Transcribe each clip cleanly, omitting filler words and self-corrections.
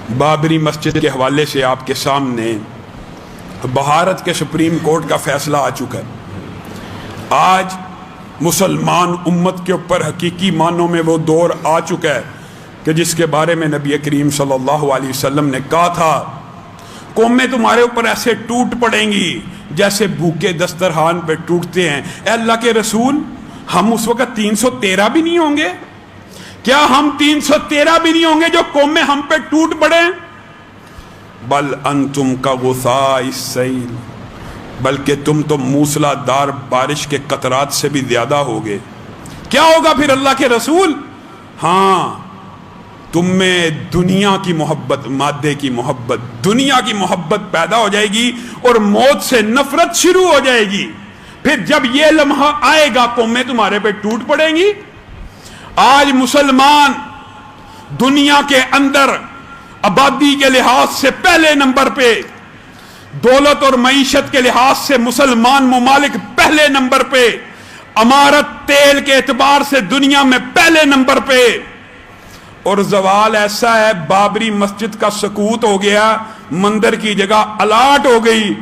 بابری مسجد کے حوالے سے آپ کے سامنے بھارت کے سپریم کورٹ کا فیصلہ آ چکا ہے۔ آج مسلمان امت کے اوپر حقیقی معنوں میں وہ دور آ چکا ہے کہ جس کے بارے میں نبی کریم صلی اللہ علیہ وسلم نے کہا تھا قومیں تمہارے اوپر ایسے ٹوٹ پڑیں گی جیسے بھوکے دسترخوان پہ ٹوٹتے ہیں۔ اے اللہ کے رسول، ہم اس وقت 313 بھی نہیں ہوں گے؟ کیا ہم 313 بھی نہیں ہوں گے جو قومیں ہم پہ ٹوٹ پڑیں؟ بل انتم کغثاء السیل، بلکہ تم تو موسلا دار بارش کے قطرات سے بھی زیادہ ہوگے۔ کیا ہوگا پھر اللہ کے رسول؟ ہاں، تم میں دنیا کی محبت، مادے کی محبت، دنیا کی محبت پیدا ہو جائے گی اور موت سے نفرت شروع ہو جائے گی۔ پھر جب یہ لمحہ آئے گا قومیں تمہارے پہ ٹوٹ پڑیں گی۔ آج مسلمان دنیا کے اندر آبادی کے لحاظ سے پہلے نمبر پہ، دولت اور معیشت کے لحاظ سے مسلمان ممالک پہلے نمبر پہ، عمارت تیل کے اعتبار سے دنیا میں پہلے نمبر پہ، اور زوال ایسا ہے بابری مسجد کا سقوط ہو گیا، مندر کی جگہ الاٹ ہو گئی،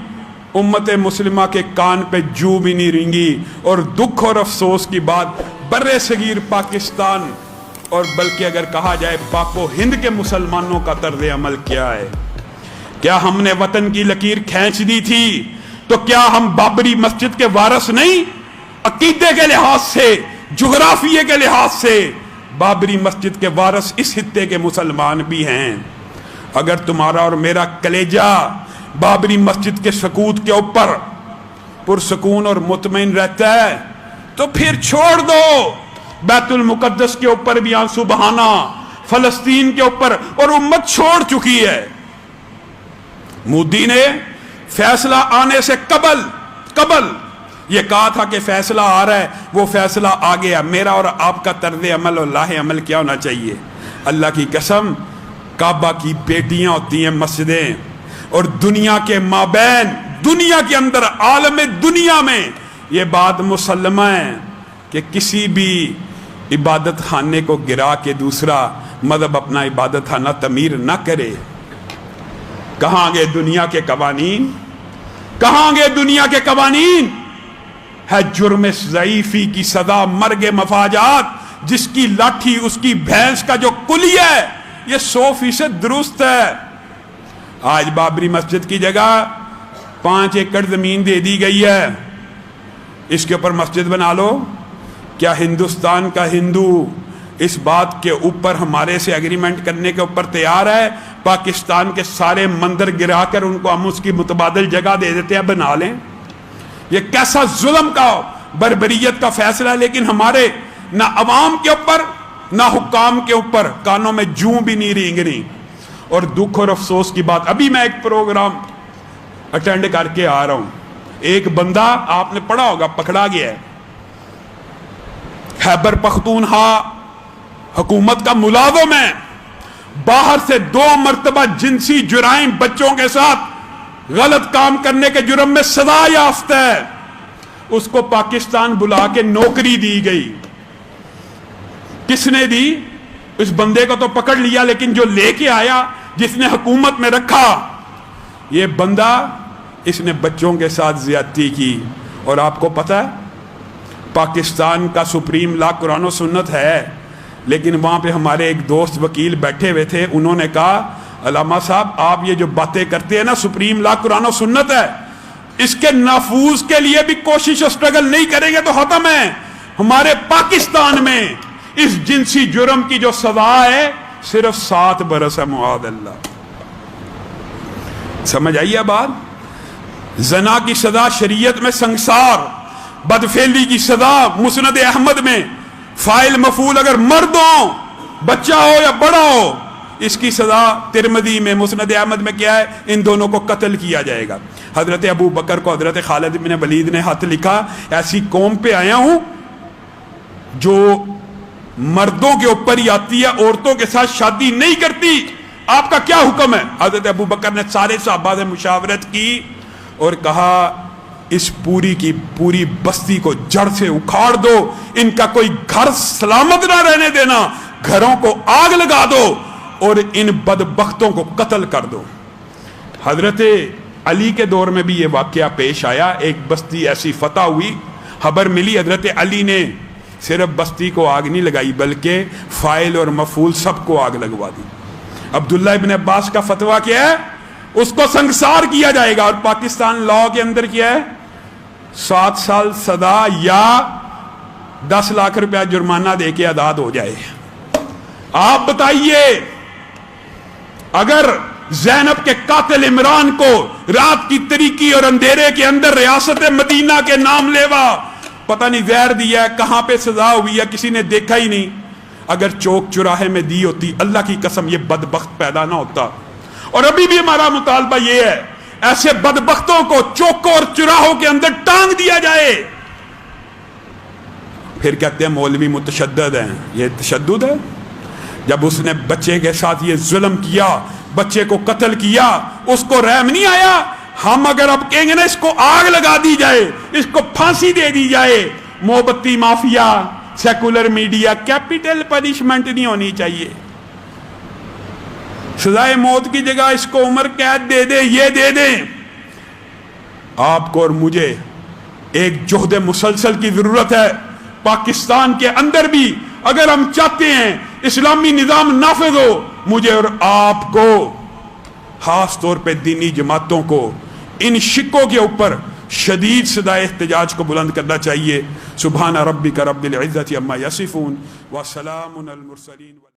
امت مسلمہ کے کان پہ جو بھی نہیں رینگی۔ اور دکھ اور افسوس کی بات، بر صغیر پاکستان اور بلکہ اگر کہا جائے پاک و ہند کے مسلمانوں کا طرز عمل کیا ہے؟ کیا ہم نے وطن کی لکیر کھینچ دی تھی تو کیا ہم بابری مسجد کے وارث نہیں؟ عقیدے کے لحاظ سے، جغرافیے کے لحاظ سے بابری مسجد کے وارث اس خطے کے مسلمان بھی ہیں۔ اگر تمہارا اور میرا کلیجہ بابری مسجد کے سقوط کے اوپر پرسکون اور مطمئن رہتا ہے تو پھر چھوڑ دو بیت المقدس کے اوپر بھی آنسو بہانا، فلسطین کے اوپر، اور امت چھوڑ چکی ہے۔ مودی نے فیصلہ آنے سے قبل یہ کہا تھا کہ فیصلہ آ رہا ہے، وہ فیصلہ آ گیا۔ میرا اور آپ کا طرز عمل اور لاہ عمل کیا ہونا چاہیے؟ اللہ کی قسم، کعبہ کی بیٹیاں ہوتی ہیں مسجدیں، اور دنیا کے مابین، دنیا کے اندر، عالم دنیا میں یہ بات مسلمہ ہے کہ کسی بھی عبادت خانے کو گرا کے دوسرا مذہب اپنا عبادت خانہ تعمیر نہ کرے۔ کہاں گئے دنیا کے قوانین؟ کہاں گئے دنیا کے قوانین؟ ہے جرم ضعیفی کی سزا مرگ مفاجات، جس کی لاٹھی اس کی بھینس کا جو کلی ہے، یہ 100% درست ہے۔ آج بابری مسجد کی جگہ 5 ایکڑ زمین دے دی گئی ہے، اس کے اوپر مسجد بنا لو۔ کیا ہندوستان کا ہندو اس بات کے اوپر ہمارے سے ایگریمنٹ کرنے کے اوپر تیار ہے؟ پاکستان کے سارے مندر گرا کر ان کو ہم اس کی متبادل جگہ دے دیتے ہیں، بنا لیں۔ یہ کیسا ظلم کا، بربریت کا فیصلہ ہے، لیکن ہمارے نہ عوام کے اوپر نہ حکام کے اوپر کانوں میں جوں بھی نہیں رینگ رہی۔ اور دکھ اور افسوس کی بات، ابھی میں ایک پروگرام اٹینڈ کر کے آ رہا ہوں، ایک بندہ آپ نے پڑھا ہوگا پکڑا گیا ہے، خیبر پختونخوا حکومت کا ملازم ہے، باہر سے 2 مرتبہ جنسی جرائم بچوں کے ساتھ غلط کام کرنے کے جرم میں سزا یافتہ ہے، اس کو پاکستان بلا کے نوکری دی گئی۔ کس نے دی؟ اس بندے کو تو پکڑ لیا، لیکن جو لے کے آیا، جس نے حکومت میں رکھا، یہ بندہ، اس نے بچوں کے ساتھ زیادتی کی۔ اور آپ کو پتہ ہے پاکستان کا سپریم لا قرآن و سنت ہے، لیکن وہاں پہ ہمارے ایک دوست وکیل بیٹھے ہوئے تھے، انہوں نے کہا علامہ صاحب آپ یہ جو باتیں کرتے ہیں نا، سپریم لا قرآن و سنت ہے، اس کے نافوذ کے لیے بھی کوشش و سٹرگل نہیں کریں گے تو ختم ہے۔ ہمارے پاکستان میں اس جنسی جرم کی جو سزا ہے صرف 7 برس ہے، معاذ اللہ۔ سمجھ آئیے بات؟ زنا کی سزا شریعت میں سنگسار، بدفعلی کی سزا مسند احمد میں فاعل مفعول اگر مرد ہو، بچہ ہو یا بڑا ہو، اس کی سزا ترمذی میں، مسند احمد میں کیا ہے؟ ان دونوں کو قتل کیا جائے گا۔ حضرت ابو بکر کو حضرت خالد بن ولید نے خط لکھا، ایسی قوم پہ آیا ہوں جو مردوں کے اوپر ہی آتی ہے، عورتوں کے ساتھ شادی نہیں کرتی، آپ کا کیا حکم ہے؟ حضرت ابو بکر نے سارے صحابہ سے مشاورت کی اور کہا اس پوری کی پوری بستی کو جڑ سے اکھاڑ دو، ان کا کوئی گھر سلامت نہ رہنے دینا، گھروں کو آگ لگا دو، اور ان بدبختوں کو قتل کر دو۔ حضرت علی کے دور میں بھی یہ واقعہ پیش آیا، ایک بستی ایسی فتح ہوئی، خبر ملی، حضرت علی نے صرف بستی کو آگ نہیں لگائی بلکہ فاعل اور مفعول سب کو آگ لگوا دی۔ عبداللہ ابن عباس کا فتویٰ کیا ہے؟ اس کو سنگسار کیا جائے گا، اور پاکستان لاء کے اندر کیا ہے؟ 7 سال سزا یا 10 لاکھ روپیہ جرمانہ دے کے آزاد ہو جائے۔ آپ بتائیے، اگر زینب کے قاتل عمران کو رات کی تاریکی اور اندھیرے کے اندر ریاست مدینہ کے نام لیوا پتہ نہیں زہر دیا ہے، کہاں پہ سزا ہوئی ہے، کسی نے دیکھا ہی نہیں، اگر چوک چراہے میں دی ہوتی، اللہ کی قسم یہ بدبخت پیدا نہ ہوتا۔ اور ابھی بھی ہمارا مطالبہ یہ ہے، ایسے بدبختوں کو چوکوں اور چراہوں کے اندر ٹانگ دیا جائے۔ پھر کہتے ہیں مولوی متشدد ہیں، یہ تشدد ہے؟ جب اس نے بچے کے ساتھ یہ ظلم کیا، بچے کو قتل کیا، اس کو رحم نہیں آیا؟ ہم اگر اب کہیں گے نا اس کو آگ لگا دی جائے، اس کو پھانسی دے دی جائے، موم بتی mafia, secular media, capital punishment نہیں ہونی چاہیے، سزائے موت کی جگہ اس کو عمر قید دے دیں، یہ دے دیں۔ آپ کو اور مجھے ایک جہد مسلسل کی ضرورت ہے۔ پاکستان کے اندر بھی اگر ہم چاہتے ہیں اسلامی نظام نافذ ہو، مجھے اور آپ کو خاص طور پہ دینی جماعتوں کو ان شکوں کے اوپر شدید صدائے احتجاج کو بلند کرنا چاہیے۔ سبحان ربک رب العزت عما یصفون وسلام علی المرسلین۔